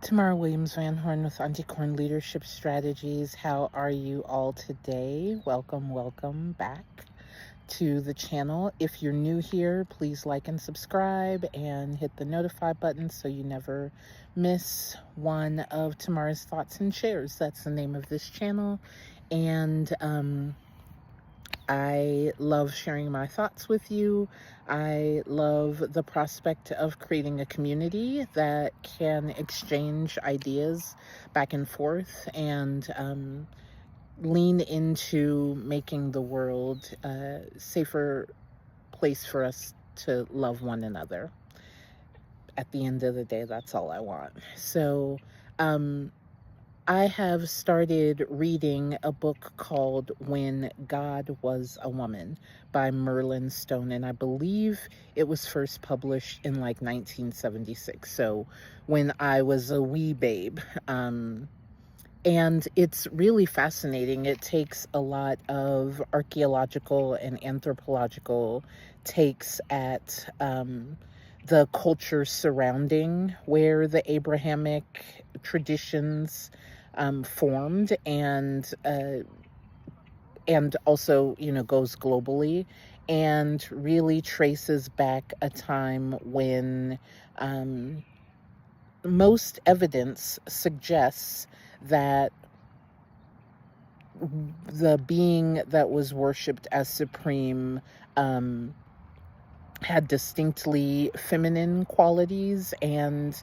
Tamara Williams Van Horn with Auntie Corn Leadership Strategies. How are you all today? Welcome back to the channel. If you're new here, please like and subscribe and hit the notify button so you never miss one of Tamara's Thoughts and Shares. That's the name of this channel. And I love sharing my thoughts with you. I love the prospect of creating a community that can exchange ideas back and forth and lean into making the world a safer place for us to love one another. At the end of the day, that's all I want. So, I have started reading a book called When God Was a Woman by Merlin Stone, and I believe it was first published in like 1976, so when I was a wee babe. And it's really fascinating. It takes a lot of archaeological and anthropological takes at the culture surrounding where the Abrahamic traditions formed, and also, goes globally, and really traces back a time when most evidence suggests that the being that was worshipped as supreme had distinctly feminine qualities and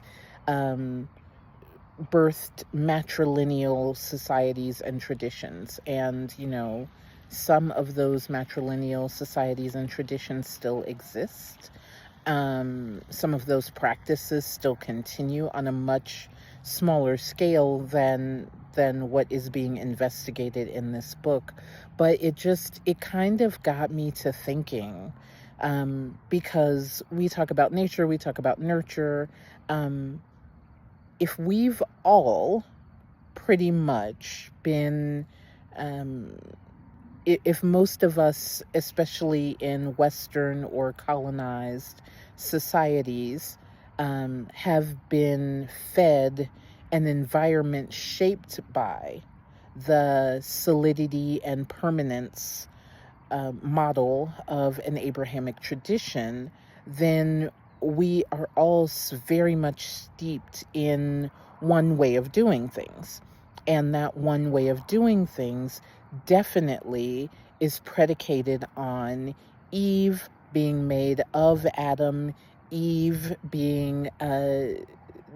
birthed matrilineal societies and traditions. And, some of those matrilineal societies and traditions still exist. Some of those practices still continue on a much smaller scale than what is being investigated in this book. But it kind of got me to thinking, because we talk about nature, we talk about nurture. If we've all pretty much been, if most of us, especially in Western or colonized societies, have been fed an environment shaped by the solidity and permanence model of an Abrahamic tradition, then we are all very much steeped in one way of doing things. And that one way of doing things definitely is predicated on Eve being made of Adam, Eve being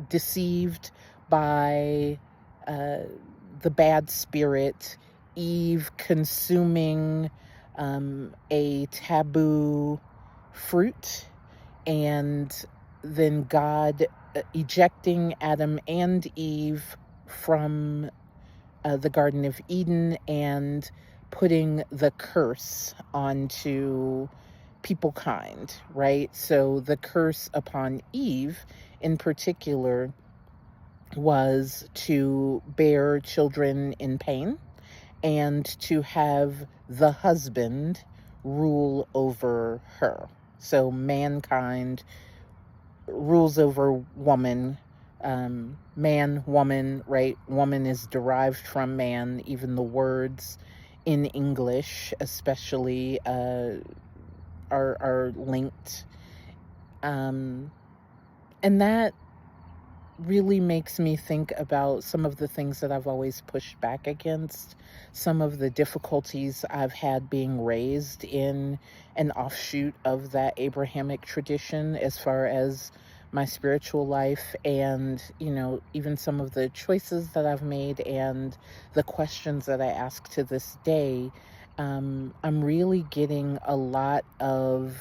deceived by the bad spirit, Eve consuming a taboo fruit, and then God ejecting Adam and Eve from the Garden of Eden and putting the curse onto peoplekind, right? So the curse upon Eve in particular was to bear children in pain and to have the husband rule over her. So mankind rules over woman, man, woman, right? Woman is derived from man. Even the words in English, especially, are linked. And that really makes me think about some of the things that I've always pushed back against, some of the difficulties I've had being raised in an offshoot of that Abrahamic tradition as far as my spiritual life, and, even some of the choices that I've made and the questions that I ask to this day. I'm really getting a lot of,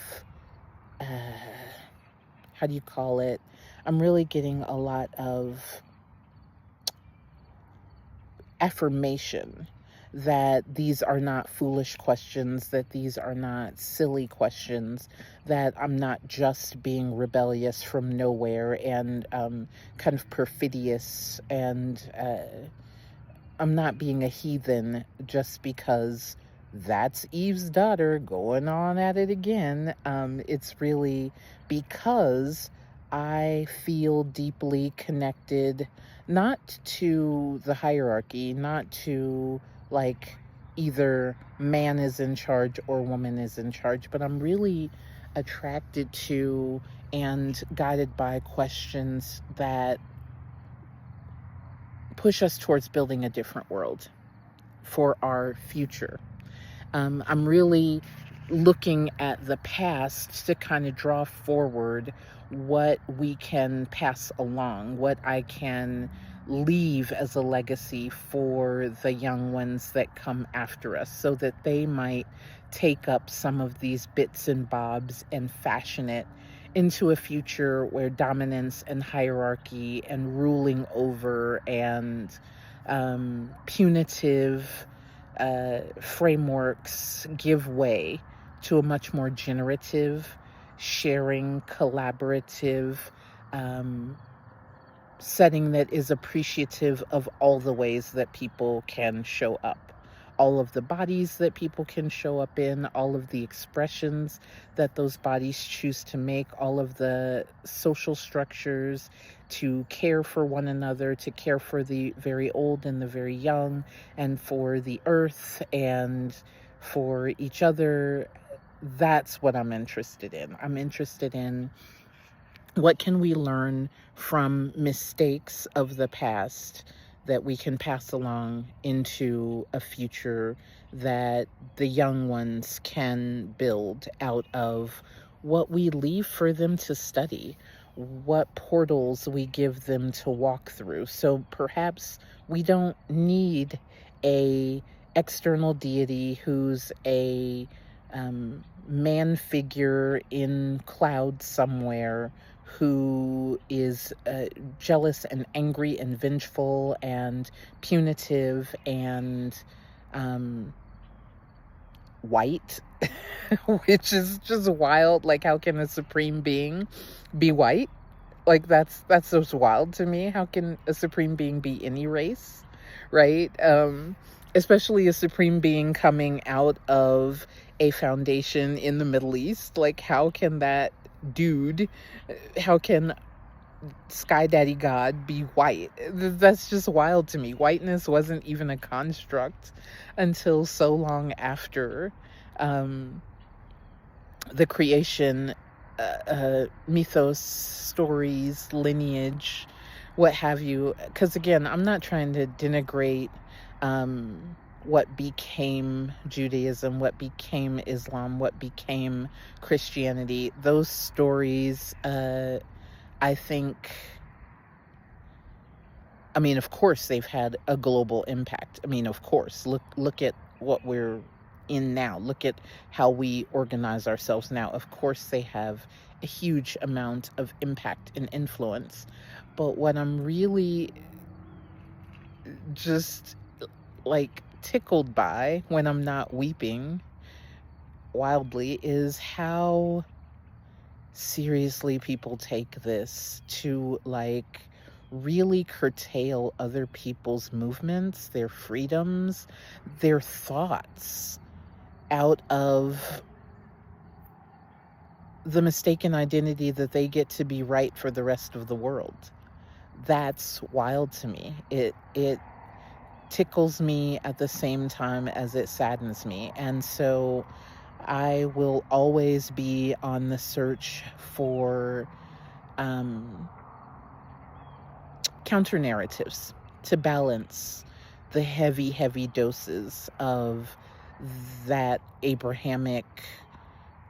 how do you call it? I'm really getting a lot of affirmation that these are not foolish questions, that these are not silly questions, that I'm not just being rebellious from nowhere and kind of perfidious, and I'm not being a heathen just because that's Eve's daughter going on at it again. It's really because I feel deeply connected, not to the hierarchy, not to like either man is in charge or woman is in charge, but I'm really attracted to and guided by questions that push us towards building a different world for our future. I'm really looking at the past to kind of draw forward what we can pass along, what I can leave as a legacy for the young ones that come after us, so that they might take up some of these bits and bobs and fashion it into a future where dominance and hierarchy and ruling over and punitive frameworks give way to a much more generative, sharing, collaborative setting that is appreciative of all the ways that people can show up, all of the bodies that people can show up in, all of the expressions that those bodies choose to make, all of the social structures to care for one another, to care for the very old and the very young, and for the earth and for each other. That's what I'm interested in. I'm interested in what can we learn from mistakes of the past that we can pass along into a future that the young ones can build out of what we leave for them to study, what portals we give them to walk through. So perhaps we don't need a external deity who's a man figure in clouds somewhere who is jealous and angry and vengeful and punitive and white, which is just wild. Like, how can a supreme being be white? Like, that's just wild to me. How can a supreme being be any race, right? Especially a supreme being coming out of a foundation in the Middle East. Like, how can that dude, how can Sky Daddy God be white? That's just wild to me. Whiteness wasn't even a construct until so long after the creation, mythos, stories, lineage, what have you. Because again, I'm not trying to denigrate what became Judaism, what became Islam, what became Christianity. Those stories, I think, I mean, of course, they've had a global impact. I mean, of course, look at what we're in now. Look at how we organize ourselves now. Of course, they have a huge amount of impact and influence. But what I'm really just like tickled by when I'm not weeping wildly is how seriously people take this to like really curtail other people's movements, their freedoms, their thoughts out of the mistaken identity that they get to be right for the rest of the world. That's wild to me. It tickles me at the same time as it saddens me. And so I will always be on the search for counter narratives to balance the heavy, heavy doses of that Abrahamic,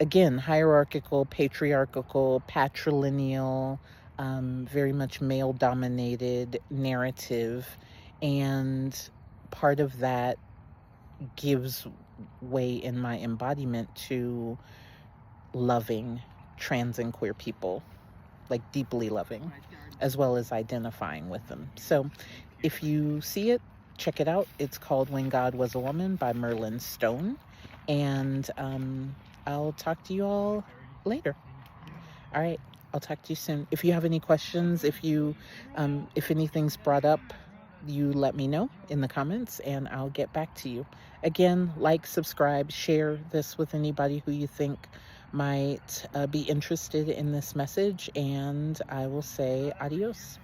again, hierarchical, patriarchal, patrilineal, very much male dominated narrative. And part of that gives way in my embodiment to loving trans and queer people, like deeply loving, as well as identifying with them. So if you see it, check it out. It's called When God Was a Woman by Merlin Stone. And I'll talk to you all later. All right. I'll talk to you soon. If you have any questions, if anything's brought up, you let me know in the comments and I'll get back to you. Again, like, subscribe, share this with anybody who you think might be interested in this message, and I will say adios.